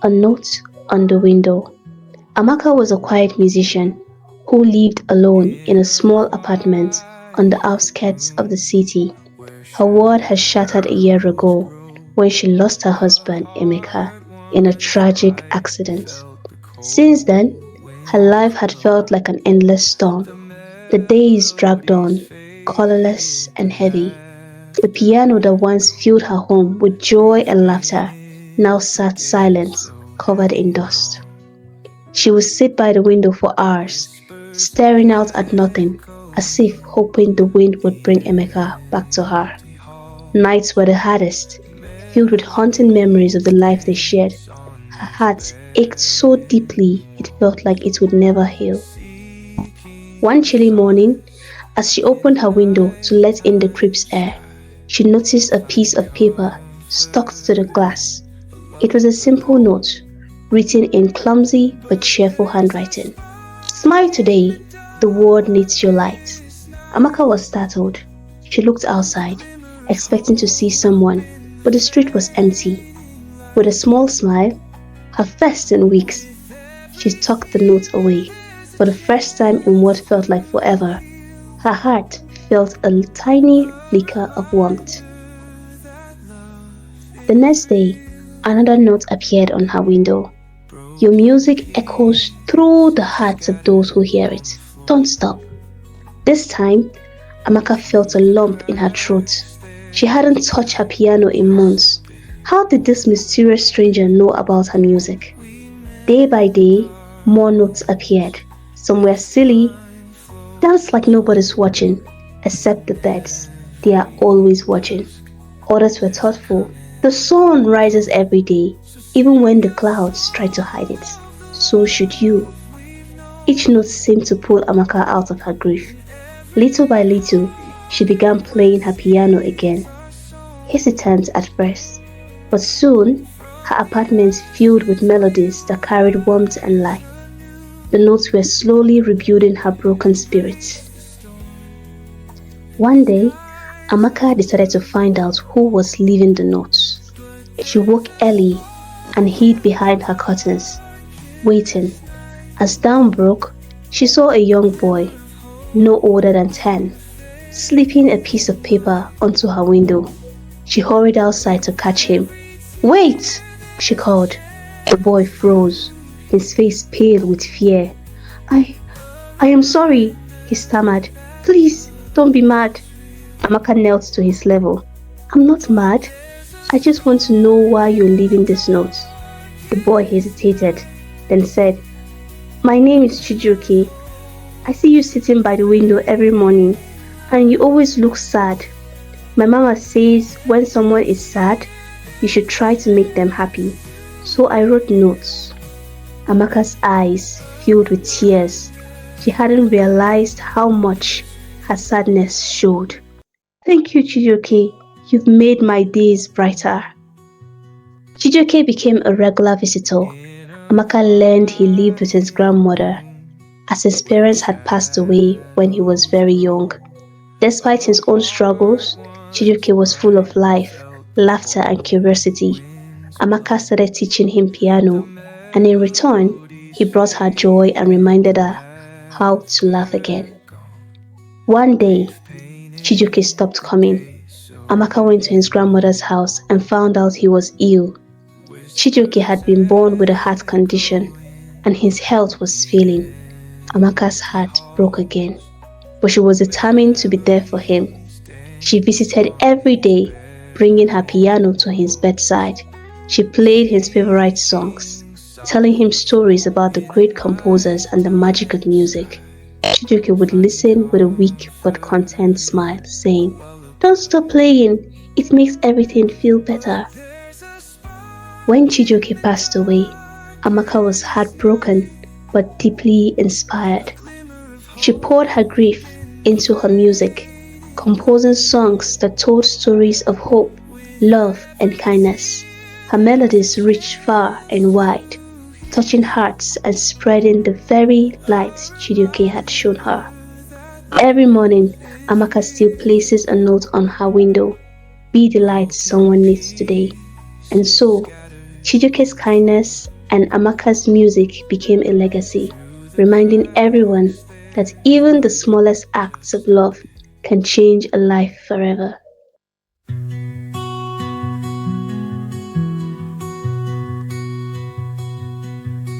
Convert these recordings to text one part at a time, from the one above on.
A note on the window. Amaka was a quiet musician who lived alone in a small apartment on the outskirts of the city. Her world had shattered a year ago when she lost her husband, Emeka, in a tragic accident. Since then, her life had felt like an endless storm. The days dragged on, colorless and heavy. The piano that once filled her home with joy and laughter now sat silent, covered in dust. She would sit by the window for hours, staring out at nothing, as if hoping the wind would bring Emeka back to her. Nights were the hardest, filled with haunting memories of the life they shared. Her heart ached so deeply it felt like it would never heal. One chilly morning, as she opened her window to let in the crisp air, she noticed a piece of paper stuck to the glass. It was a simple note, written in clumsy but cheerful handwriting. Smile today, the world needs your light. Amaka was startled. She looked outside, expecting to see someone, but the street was empty. With a small smile, her first in weeks, she tucked the note away. For the first time in what felt like forever, her heart felt a tiny flicker of warmth. The next day, another note appeared on her window. Your music echoes through the hearts of those who hear it. Don't stop. This time, Amaka felt a lump in her throat. She hadn't touched her piano in months. How did this mysterious stranger know about her music? Day by day, more notes appeared. Some were silly, dance like nobody's watching, except the birds. They are always watching. Others were thoughtful. The sun rises every day, even when the clouds try to hide it. So should you. Each note seemed to pull Amaka out of her grief. Little by little, she began playing her piano again, hesitant at first, but soon her apartment filled with melodies that carried warmth and life. The notes were slowly rebuilding her broken spirit. One day, Amaka decided to find out who was leaving the notes. She woke early and hid behind her curtains, waiting. As dawn broke, she saw a young boy, no older than 10, slipping a piece of paper onto her window. She hurried outside to catch him. Wait! She called. The boy froze, his face pale with fear. I I am sorry, he stammered. Please, don't be mad. Amaka knelt to his level. I'm not mad. I just want to know why you're leaving this note. The boy hesitated, then said, My name is Chijioke. I see you sitting by the window every morning, and you always look sad. My mama says when someone is sad, you should try to make them happy. So I wrote notes. Amaka's eyes filled with tears. She hadn't realized how much her sadness showed. Thank you, Chijioke. You've made my days brighter. Chijioke became a regular visitor. Amaka learned he lived with his grandmother, as his parents had passed away when he was very young. Despite his own struggles, Chijioke was full of life, laughter, and curiosity. Amaka started teaching him piano, and in return, he brought her joy and reminded her how to laugh again. One day, Chijioke stopped coming. Amaka went to his grandmother's house and found out he was ill. Chijioke had been born with a heart condition, and his health was failing. Amaka's heart broke again, but she was determined to be there for him. She visited every day, bringing her piano to his bedside. She played his favorite songs, telling him stories about the great composers and the magic of music. Chijioke would listen with a weak but content smile, saying, Don't stop playing, it makes everything feel better. When Chijioke passed away, Amaka was heartbroken but deeply inspired. She poured her grief into her music, composing songs that told stories of hope, love, and kindness. Her melodies reached far and wide, touching hearts and spreading the very light Chijioke had shown her. Every morning, Amaka still places a note on her window. Be the light someone needs today. And so, Chijuke's kindness and Amaka's music became a legacy, reminding everyone that even the smallest acts of love can change a life forever.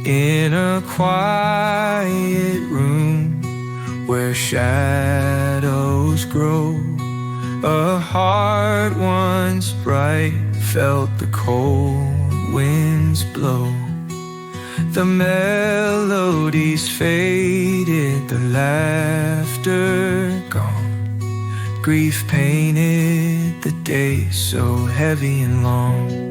In a quiet room where shadows grow, a heart once bright felt the cold winds blow. The melodies faded, the laughter gone. Grief painted the day so heavy and long.